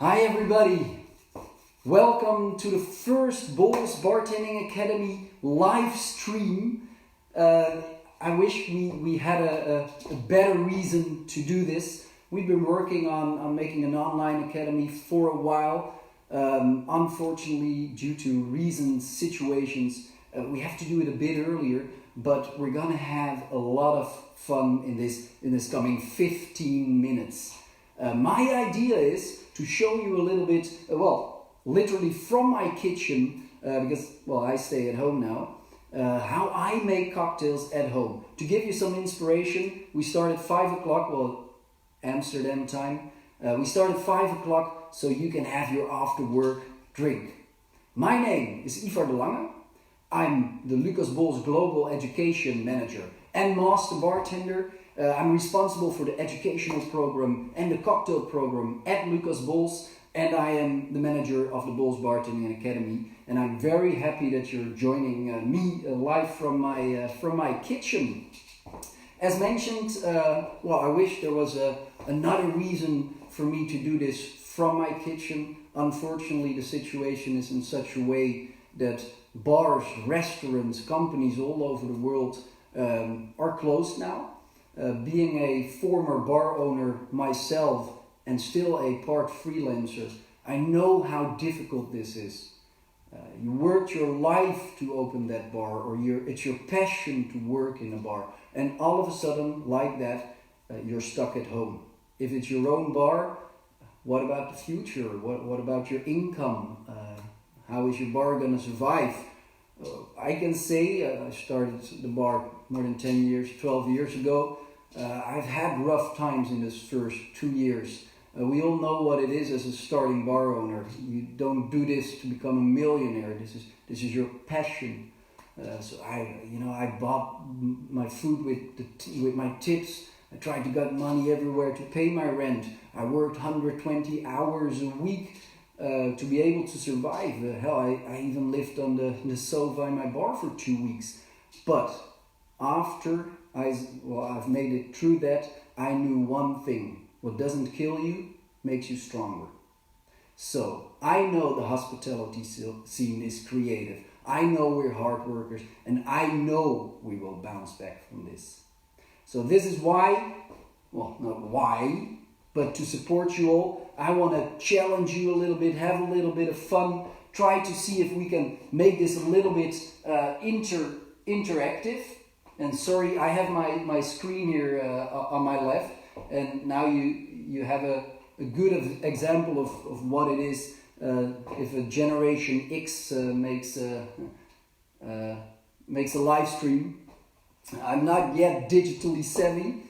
Hi everybody, welcome to the first Bowls Bartending Academy live stream. I wish we had a better reason to do this. We've been working on making an online academy for a while. Unfortunately, due to reasons, situations, we have to do it a bit earlier, but we're gonna have a lot of fun in this coming 15 minutes. My idea is to show you a little bit, literally from my kitchen, because, I stay at home now, how I make cocktails at home. To give you some inspiration, we start at 5 o'clock, Amsterdam time. We start at 5 o'clock so you can have your after work drink. My name is Ivar de Lange. I'm the Lucas Bols Global Education Manager and Master Bartender. I'm responsible for the educational program and the cocktail program at Lucas Bols, and I am the manager of the Bols Bartending Academy. And I'm very happy that you're joining me live from my kitchen. As mentioned, I wish there was another reason for me to do this from my kitchen. Unfortunately, the situation is in such a way that bars, restaurants, companies all over the world are closed now. Being a former bar owner myself and still a part freelancer, I know how difficult this is. You worked your life to open that bar, or it's your passion to work in a bar, and all of a sudden, like that, you're stuck at home. If it's your own bar, what about the future? What about your income? How is your bar going to survive? I can say, I started the bar more than 10 years, 12 years ago. I've had rough times in this first 2 years. We all know what it is as a starting bar owner. You don't do this to become a millionaire. This is your passion. So I bought my food with my tips. I tried to get money everywhere to pay my rent. I worked 120 hours a week to be able to survive. I even lived on the sofa in my bar for 2 weeks. But after I've made it through that, I knew one thing. What doesn't kill you makes you stronger. So I know the hospitality scene is creative. I know we're hard workers, and I know we will bounce back from this. So this is why, not why, but to support you all, I want to challenge you a little bit, have a little bit of fun, try to see if we can make this a little bit interactive. And sorry, I have my screen here on my left, and now you have a good example of what it is if a Generation X makes a live stream. I'm not yet digitally savvy.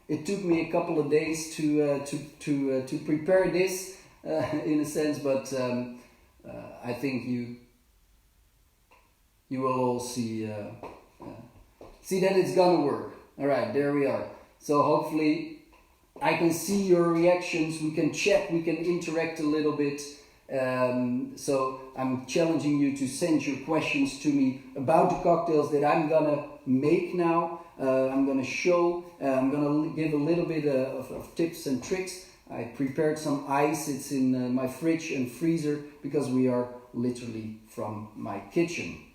It took me a couple of days to prepare this in a sense, but I think you will all see that it's gonna work. All right, there we are. So hopefully I can see your reactions. We can chat. We can interact a little bit. So I'm challenging you to send your questions to me about the cocktails that I'm gonna make now. I'm gonna show. I'm gonna give a little bit of tips and tricks. I prepared some ice. It's in my fridge and freezer because we are literally from my kitchen.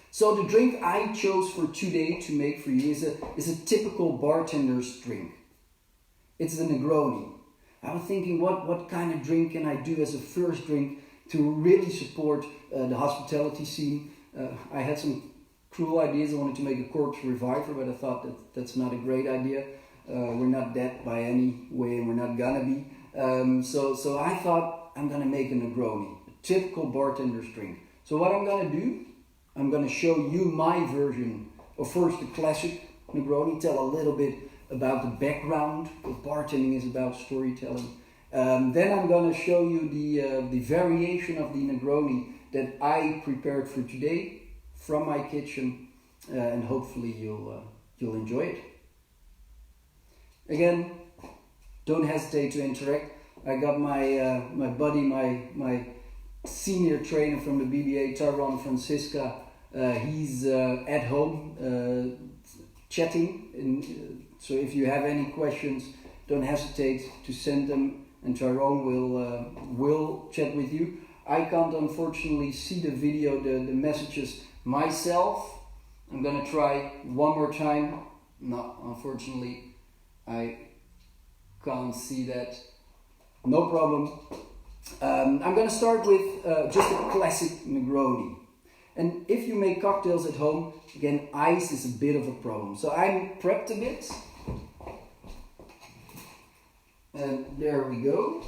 So the drink I chose for today to make for you is a typical bartender's drink. It's a Negroni. I was thinking, what kind of drink can I do as a first drink to really support the hospitality scene? I had some cruel ideas. I wanted to make a corpse reviver, but I thought that's not a great idea. We're not that by any way, and we're not gonna be. So I thought I'm gonna make a Negroni, a typical bartender's drink. So what I'm gonna do, I'm going to show you my version of first the classic Negroni, tell a little bit about the background, because bartending is about storytelling. Then I'm going to show you the variation of the Negroni that I prepared for today from my kitchen, and hopefully you'll enjoy it. Again, don't hesitate to interact. I got my buddy, my senior trainer from the BBA, Taron Francisca. He's at home chatting, so if you have any questions, don't hesitate to send them and Tyrone will chat with you. I can't unfortunately see the video, the messages myself. I'm gonna try one more time. No, unfortunately, I can't see that. No problem. I'm gonna start with just a classic Negroni. And if you make cocktails at home, again, ice is a bit of a problem. So I'm prepped a bit. And there we go.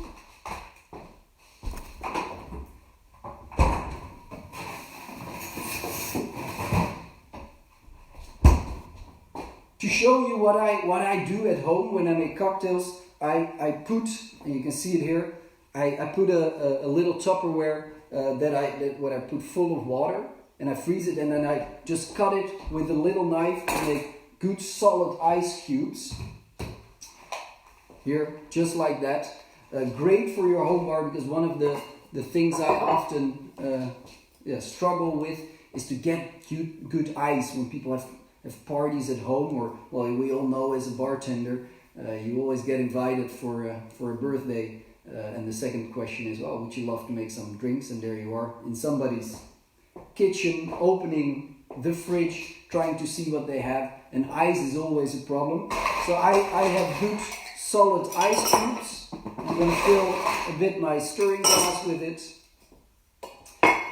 To show you what I do at home when I make cocktails, I put, and you can see it here, I put a little Tupperware that I put full of water, and I freeze it, and then I just cut it with a little knife to make good solid ice cubes. Here, just like that. Great for your home bar, because one of the things I often struggle with is to get good ice when people have parties at home, or, well, we all know as a bartender, you always get invited for a birthday, and the second question is, oh, would you love to make some drinks? And there you are in somebody's kitchen, opening the fridge, trying to see what they have, and ice is always a problem. So I have good solid ice cubes. I'm going to fill a bit my stirring glass with it.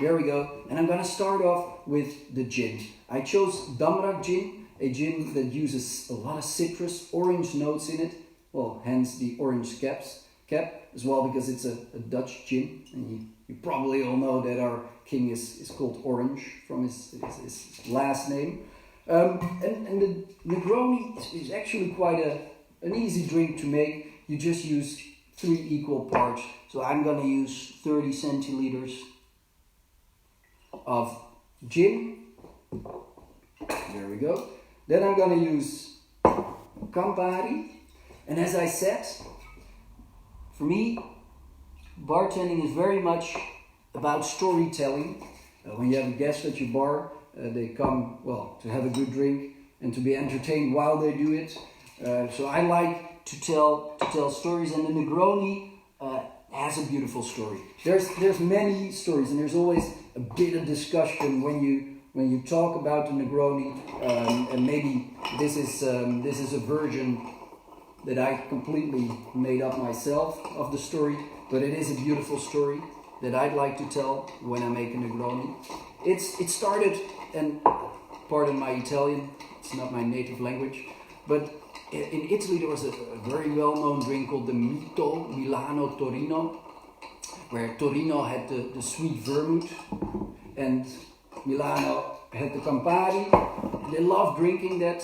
There we go. And I'm going to start off with the gin. I chose Damrak gin, a gin that uses a lot of citrus, orange notes in it. Well, hence the orange cap as well, because it's a Dutch gin. And you probably all know that our king is called Orange from his last name. And the Negroni is actually quite an easy drink to make. You just use 3 equal parts. So I'm going to use 30 centiliters of gin. There we go. Then I'm going to use Campari. And as I said, for me, bartending is very much about storytelling. When you have a guest at your bar, they come, well, to have a good drink and to be entertained while they do it. So I like to tell stories, and the Negroni has a beautiful story. There's many stories, and there's always a bit of discussion when you talk about the Negroni, and maybe this is a version that I completely made up myself of the story, but it is a beautiful story that I'd like to tell when I make a Negroni. It started, and pardon my Italian, it's not my native language, but in Italy there was a very well-known drink called the Mito, Milano Torino, where Torino had the sweet vermouth and Milano had the Campari. They loved drinking that.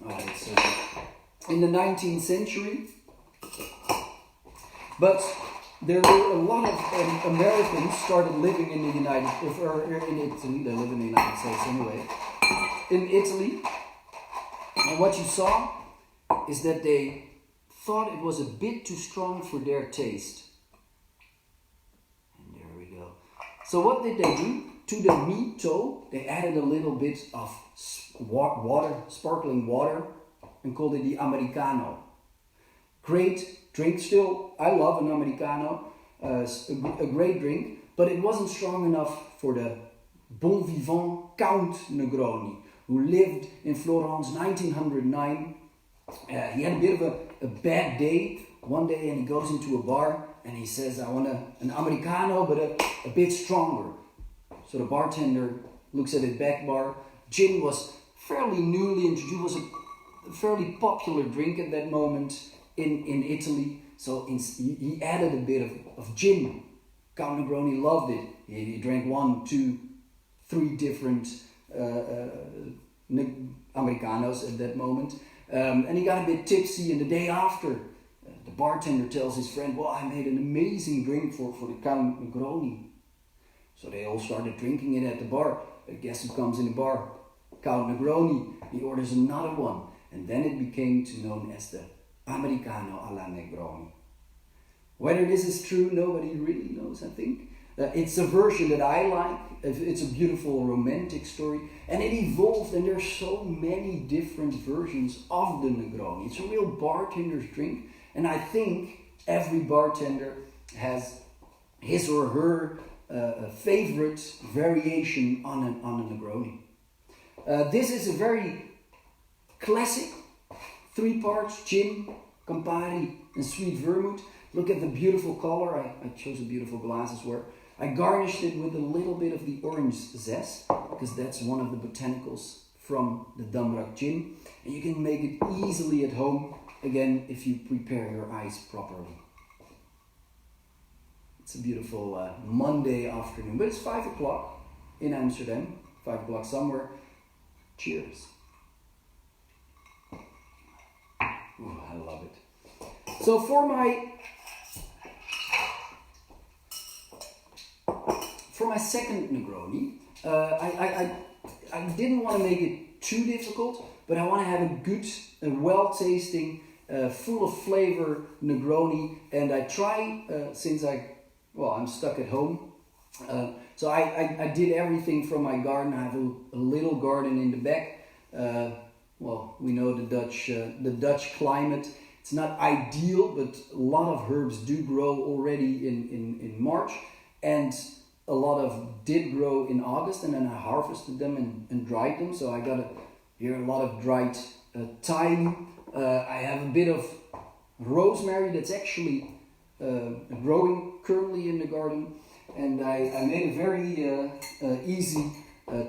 It's in the 19th century. But there were a lot of Americans started living in the in Italy. They live in the United States anyway. In Italy, and what you saw is that they thought it was a bit too strong for their taste. And there we go. So what did they do? To the Mito, they added a little bit of water, sparkling water, and called it the Americano. Great drink. Still, I love an Americano, a great drink, but it wasn't strong enough for the bon vivant Count Negroni, who lived in Florence 1909. He had a bit of a bad day one day, and he goes into a bar and he says, I want an Americano, but a bit stronger. So the bartender looks at his back bar. Gin was fairly newly introduced, was a fairly popular drink at that moment in Italy. So he added a bit of gin. Count Negroni loved it. He drank 1, 2, 3 different Americanos at that moment. And he got a bit tipsy, and the day after, the bartender tells his friend, well, I made an amazing drink for the Count Negroni. So they all started drinking it at the bar. Guess who comes in the bar? Count Negroni. He orders another one. And then it became known as the Americano alla Negroni. Whether this is true, nobody really knows, I think. It's a version that I like. It's a beautiful romantic story, and it evolved, and there's so many different versions of the Negroni. It's a real bartender's drink, and I think every bartender has his or her favorite variation on a Negroni. This is a very classic 3 parts: gin, Campari, and sweet vermouth. Look at the beautiful color. I chose a beautiful glass as well. I garnished it with a little bit of the orange zest, because that's one of the botanicals from the Damrak gin. And you can make it easily at home, again, if you prepare your ice properly. It's a beautiful Monday afternoon, but it's 5 o'clock in Amsterdam, 5 o'clock somewhere. Cheers. Ooh, I love it. So for my second Negroni, I didn't want to make it too difficult, but I want to have a good, well-tasting, full of flavor Negroni, and I try, since I'm stuck at home, so I did everything from my garden. I have a little garden in the back. Well, we know the Dutch climate. It's not ideal, but a lot of herbs do grow already in March, and a lot did grow in August, and then I harvested them and dried them. So I got here a lot of dried thyme. I have a bit of rosemary that's actually growing currently in the garden, and I made a very easy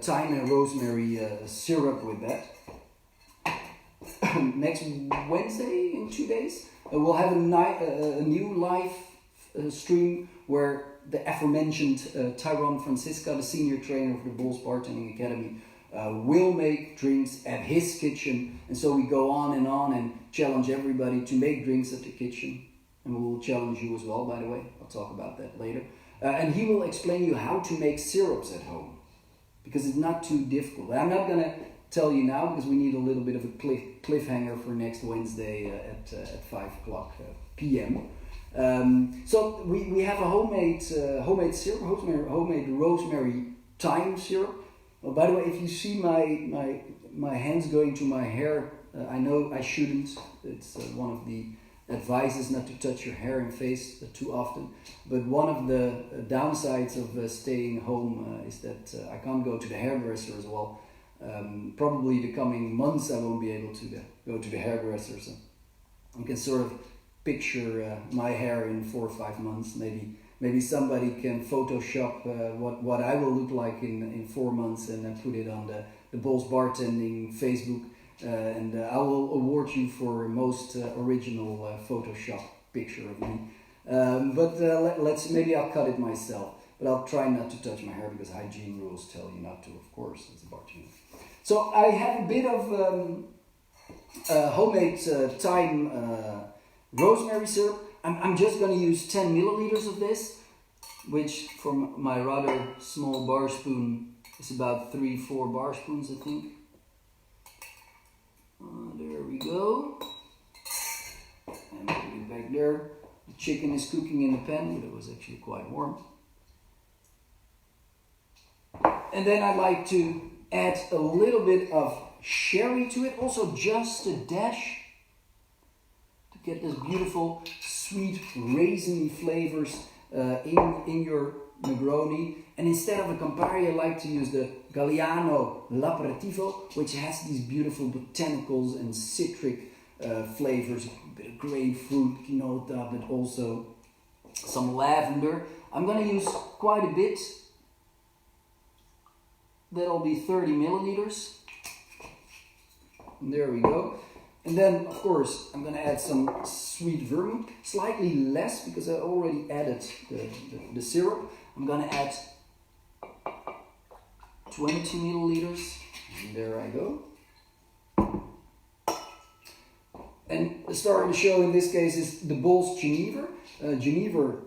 thyme and rosemary syrup with that. Next Wednesday, in 2 days, we'll have a new live stream where the aforementioned Tyrone Francisca, the senior trainer of the Bulls Bartending Academy, will make drinks at his kitchen. And so we go on and challenge everybody to make drinks at the kitchen. And we will challenge you as well, by the way. I'll talk about that later. And he will explain you how to make syrups at home, because it's not too difficult. I'm not going to tell you now, because we need a little bit of a cliffhanger for next Wednesday at 5 o'clock p.m. So we have a homemade syrup, homemade rosemary thyme syrup. Well, by the way, if you see my hands going to my hair, I know I shouldn't. It's one of the advices not to touch your hair and face too often. But one of the downsides of staying home is that I can't go to the hairdresser as well. Probably the coming months I won't be able to go to the hairdresser. So you can sort of picture my hair in 4 or 5 months. Maybe somebody can Photoshop what I will look like in 4 months and put it on the Bulls Bartending Facebook. And I will award you for most original Photoshop picture of me. But maybe I'll cut it myself. But I'll try not to touch my hair, because hygiene rules tell you not to, of course, as a bartender. So I have a bit of homemade thyme rosemary syrup. I'm just going to use 10 milliliters of this, which from my rather small bar spoon is about 3-4 bar spoons, I think. There we go. And put it back there. The chicken is cooking in the pan, but it was actually quite warm. And then I like to add a little bit of sherry to it, also just a dash, to get this beautiful sweet raisiny flavors in your Negroni. And instead of a Campari, I like to use the Galliano L'Aperitivo, which has these beautiful botanicals and citric flavors, a bit of grapefruit, quinota, but also some lavender. I'm going to use quite a bit. That'll be 30 milliliters. And there we go. And then, of course, I'm going to add some sweet vermouth, slightly less because I already added the syrup. I'm going to add 20 milliliters. And there I go. And the star of the show in this case is the Bulls Genever. Genever,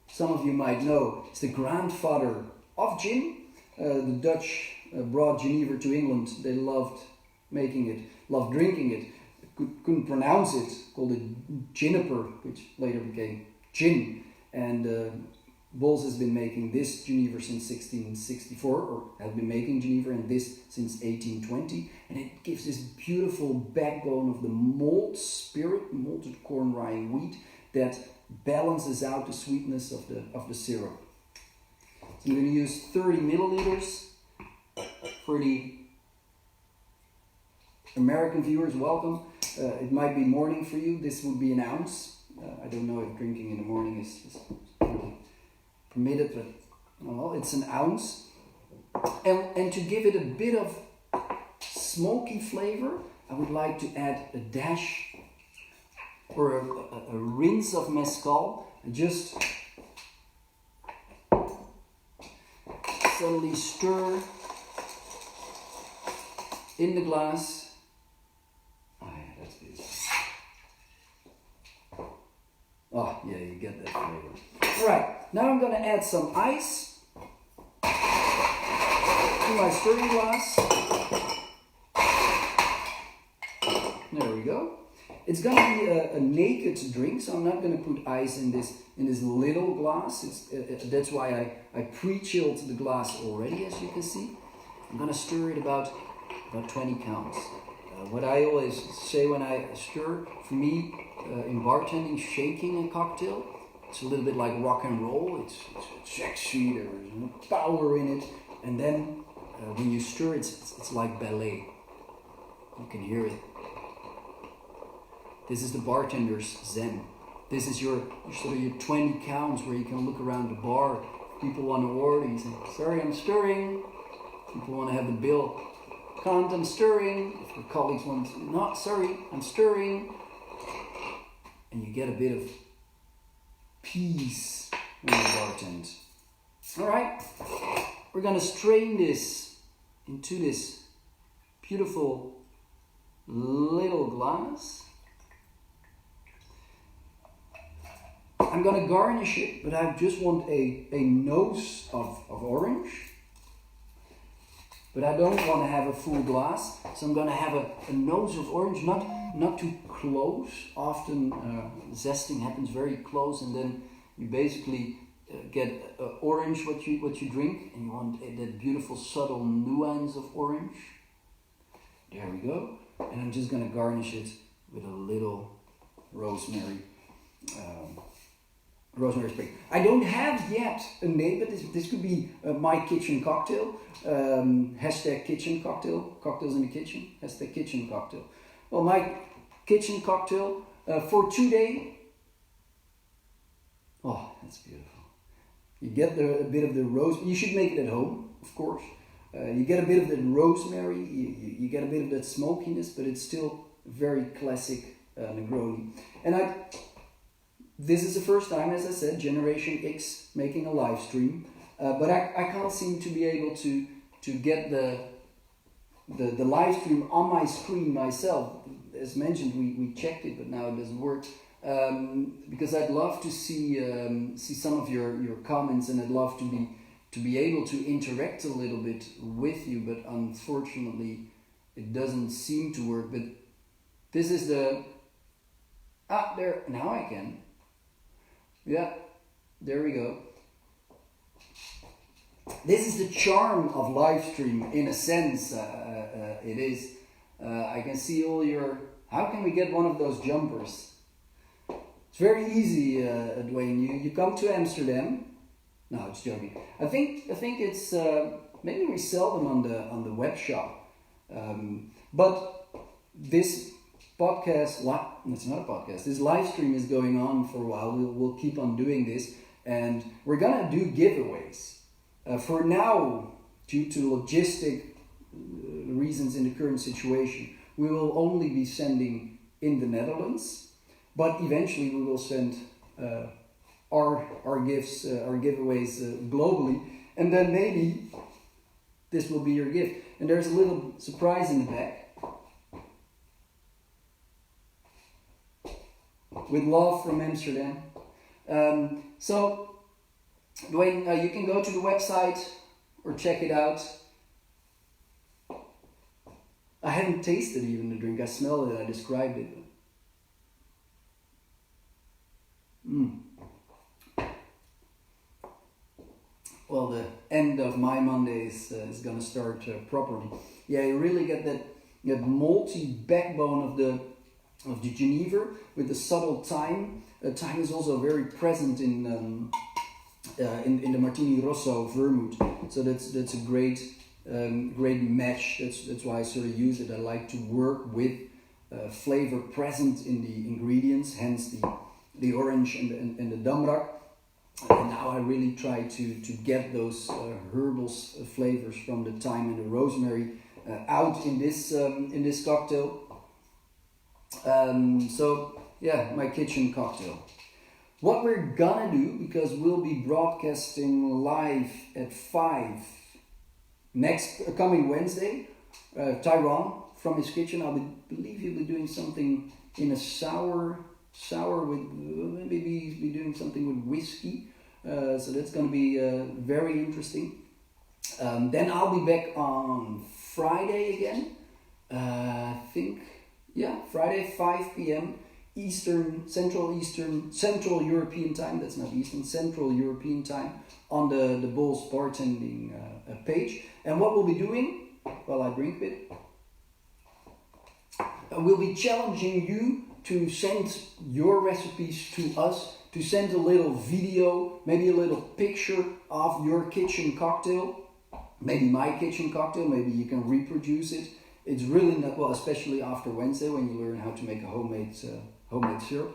some of you might know, is the grandfather of gin. The Dutch brought Genever to England. They loved making it, loved drinking it. Couldn't pronounce it, called it Juniper, which later became gin. And Bols has been making this Geneva since 1664, or has been making Geneva and this since 1820, and it gives this beautiful backbone of the malt spirit, malted corn, rye, and wheat, that balances out the sweetness of the syrup. So I'm going to use 30 milliliters. For the American viewers, welcome. It might be morning for you. This would be an ounce. I don't know if drinking in the morning is really permitted, but well, it's an ounce. And to give it a bit of smoky flavor, I would like to add a dash or a rinse of mezcal. Just suddenly stir in the glass. Oh yeah, that's beautiful. Oh yeah, you get that flavor. Alright, now I'm going to add some ice to my stirring glass. There we go. It's going to be a naked drink, so I'm not going to put ice in this little glass. That's why I pre-chilled the glass already, as you can see. I'm going to stir it about 20 counts. What I always say when I stir, for me, in bartending, shaking a cocktail, it's a little bit like rock and roll. It's sexy, there's power in it, and then when you stir, it's like ballet. You can hear it. This is the bartender's zen. This is your sort of your 20 counts where you can look around the bar. People want to order, you say, sorry, I'm stirring. People want to have the bill. Can't, I'm stirring. If your colleagues want to, not sorry, I'm stirring. And you get a bit of peace when you bartend. Alright, we're going to strain this into this beautiful little glass. I'm going to garnish it, but I just want a nose of orange. But I don't want to have a full glass, so I'm going to have a nose of orange, not too close. Often zesting happens very close, and then you basically get orange what you drink, and you want that beautiful subtle nuance of orange. There we go. And I'm just going to garnish it with a little rosemary. Rosemary sprig. I don't have yet a name, but this could be my kitchen cocktail. Hashtag kitchen cocktail. Cocktails in the kitchen. Hashtag kitchen cocktail. Well, my kitchen cocktail for today. Oh, that's beautiful. You get a bit of the rose. You should make it at home, of course. You get a bit of the rosemary. You get a bit of that smokiness, but it's still very classic Negroni. And this is the first time, as I said, Generation X making a live stream, but I can't seem to be able to get the live stream on my screen myself. As mentioned, we checked it, but now it doesn't work, because I'd love to see some of your comments, and I'd love to be able to interact a little bit with you, but unfortunately it doesn't seem to work. But this is there, now I can. Yeah, there we go. This is the charm of live stream, in a sense. It is. I can see all your. How can we get one of those jumpers? It's very easy, Dwayne. You come to Amsterdam. No, it's joking. I think it's maybe we sell them on the web shop. But this podcast, it's not a podcast, this live stream is going on for a while. We'll keep on doing this, and we're gonna do giveaways. For now, due to logistic reasons in the current situation, we will only be sending in the Netherlands, but eventually we will send our gifts, our giveaways globally, and then maybe this will be your gift. And there's a little surprise in the back. With love from Amsterdam. So, Dwayne, you can go to the website or check it out. I haven't tasted even the drink. I smelled it. I described it. well, the end of my Monday is gonna start properly. Yeah, you really get that malty backbone of the Genever with the subtle thyme. Thyme is also very present in the Martini Rosso vermouth, so that's a great match. That's why I sort of use it. I like to work with flavor present in the ingredients, hence the orange and the damrak. And now I really try to get those herbal flavors from the thyme and the rosemary out in this cocktail. So yeah, my kitchen cocktail. What we're gonna do, because we'll be broadcasting live at 5 coming Wednesday, Tyrone from his kitchen. I believe he'll be doing something in a sour with, maybe be doing something with whiskey. So that's going to be very interesting. Then I'll be back on Friday again. I think, yeah, Friday 5 p.m. Central European time. That's not Eastern, Central European time on the Bulls bartending page. And what we'll be doing while I drink it, we'll be challenging you to send your recipes to us, to send a little video, maybe a little picture of your kitchen cocktail, maybe my kitchen cocktail, maybe you can reproduce it. It's really not, well, especially after Wednesday when you learn how to make a homemade syrup.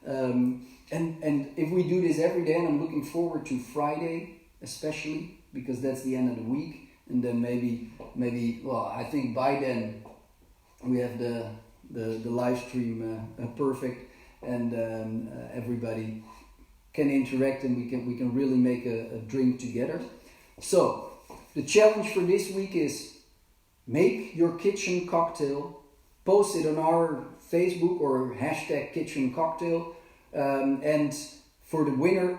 And if we do this every day, and I'm looking forward to Friday especially, because that's the end of the week, and then maybe, well, I think by then we have the live stream perfect, and everybody can interact, and we can really make a drink together. So the challenge for this week is make your kitchen cocktail, post it on our Facebook or hashtag kitchen cocktail, and for the winner,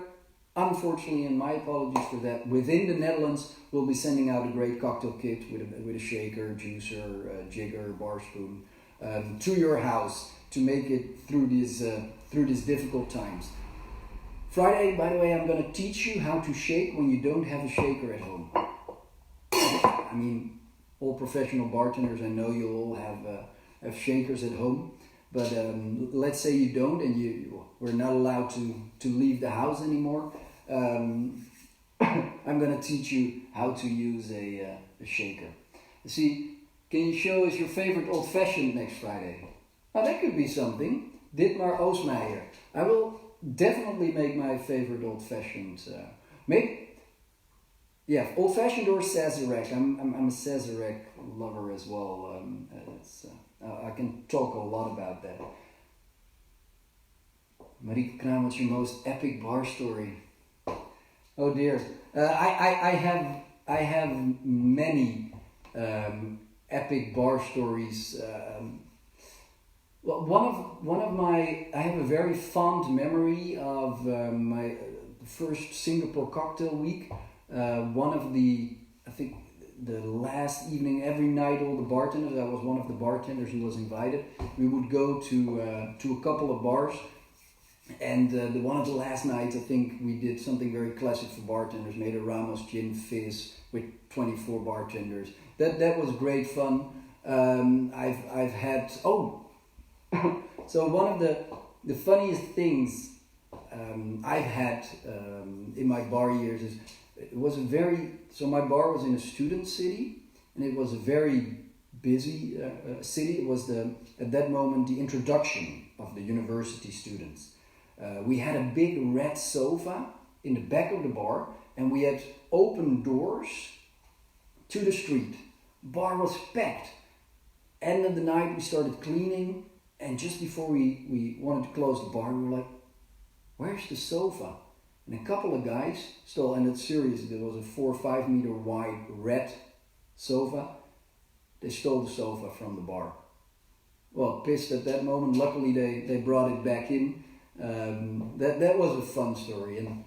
unfortunately, and my apologies for that, within the Netherlands we'll be sending out a great cocktail kit with a shaker, juicer, jigger, bar spoon, to your house to make it through these difficult times. Friday, by the way, I'm going to teach you how to shake when you don't have a shaker at home. I mean, all professional bartenders, I know you all have shakers at home, but let's say you don't, and we're not allowed to leave the house anymore. I'm going to teach you how to use a shaker. See, can you show us your favorite old-fashioned next Friday? Oh, that could be something. Dietmar Oosmeijer. I will definitely make my favorite old-fashioned. Old-fashioned or Sazerac. I'm a Sazerac lover as well. I can talk a lot about that. Marieke Kraam, what's your most epic bar story? Oh dear. I have many epic bar stories. Well, one of my, I have a very fond memory of my first Singapore cocktail week. I think the last evening, every night, all the bartenders, I was one of the bartenders who was invited. We would go to a couple of bars, and one of the last nights, I think we did something very classic for bartenders, made a Ramos gin fizz with 24 bartenders. That was great fun. I've had so one of the funniest things I've had in my bar years is, it was my bar was in a student city, and it was a very busy city. It was at that moment the introduction of the university students. We had a big red sofa in the back of the bar, and we had open doors to the street. Bar was packed. End of the night we started cleaning, and just before we wanted to close the bar, we were like, where's the sofa? And a couple of guys stole, and it's serious, there was a 4 or 5 meter wide red sofa. They stole the sofa from the bar. Well, pissed at that moment. Luckily they brought it back in. That was a fun story, and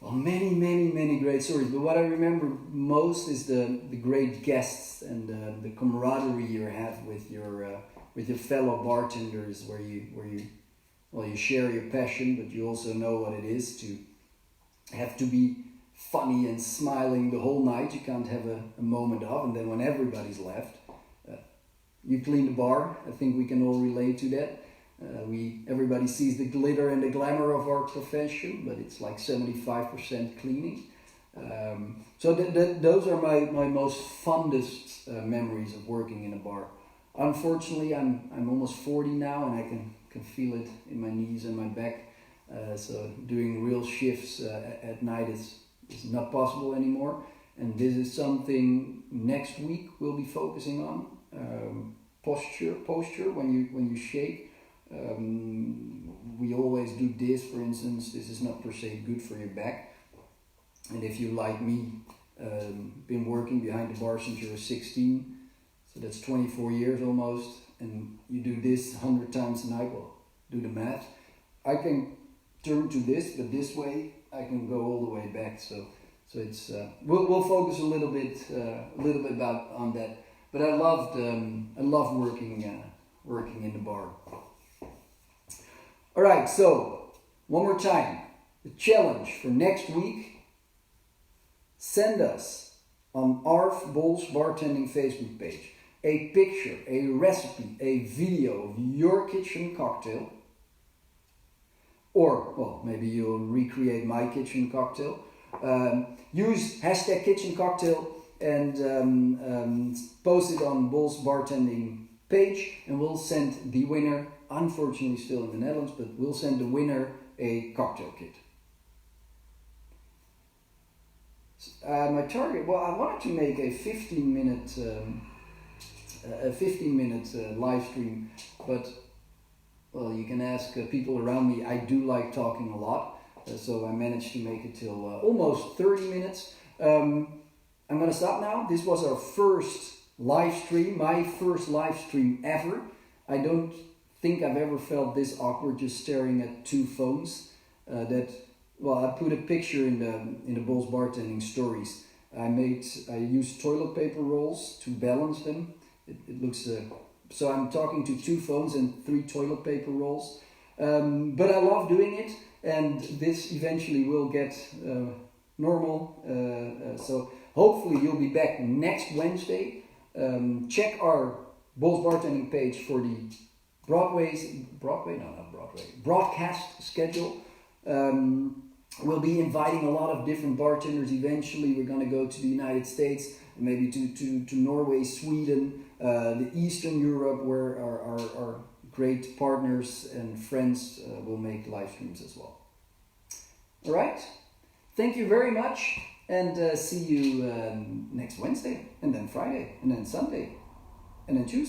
well, many great stories. But what I remember most is the great guests and the camaraderie you have with your fellow bartenders, where you share your passion, but you also know what it is to have to be funny and smiling the whole night. You can't have a moment off, and then when everybody's left, you clean the bar. I think we can all relate to that. Everybody sees the glitter and the glamour of our profession, but it's like 75% cleaning. So those are my most fondest memories of working in a bar. Unfortunately, I'm almost 40 now, and I can feel it in my knees and my back. So doing real shifts at night is not possible anymore. And this is something next week we'll be focusing on. Posture when you shake. We always do this, for instance. This is not per se good for your back. And if you, like me, been working behind the bar since you were 16, so that's 24 years almost, and you do this 100 times a night, well, do the math. I can turn to this, but this way I can go all the way back. So it's we'll focus a little bit about on that. But I loved working in the bar. All right, so one more time, the challenge for next week. Send us on ARF Bols Bartending Facebook page a picture, a recipe, a video of your kitchen cocktail. Or, well, maybe you'll recreate my kitchen cocktail. Use hashtag kitchen cocktail and post it on Bols Bartending page, and we'll send the winner, unfortunately still in the Netherlands, but we'll send the winner a cocktail kit. My target, well, I wanted to make a 15-minute live stream, but well, you can ask people around me. I do like talking a lot, so I managed to make it till almost 30 minutes. I'm gonna stop now. This was our first live stream, my first live stream ever. I don't think I've ever felt this awkward just staring at two phones. I put a picture in the Bols Bartending stories. I used toilet paper rolls to balance them. It looks so I'm talking to two phones and 3 toilet paper rolls. But I love doing it, and this eventually will get normal. So hopefully you'll be back next Wednesday. Check our Bols Bartending page for the broadcast schedule. We'll be inviting a lot of different bartenders eventually. We're going to go to the United States, maybe to Norway, Sweden, the Eastern Europe, where our great partners and friends will make live streams as well. All right. Thank you very much, and see you next Wednesday, and then Friday, and then Sunday, and then Tuesday.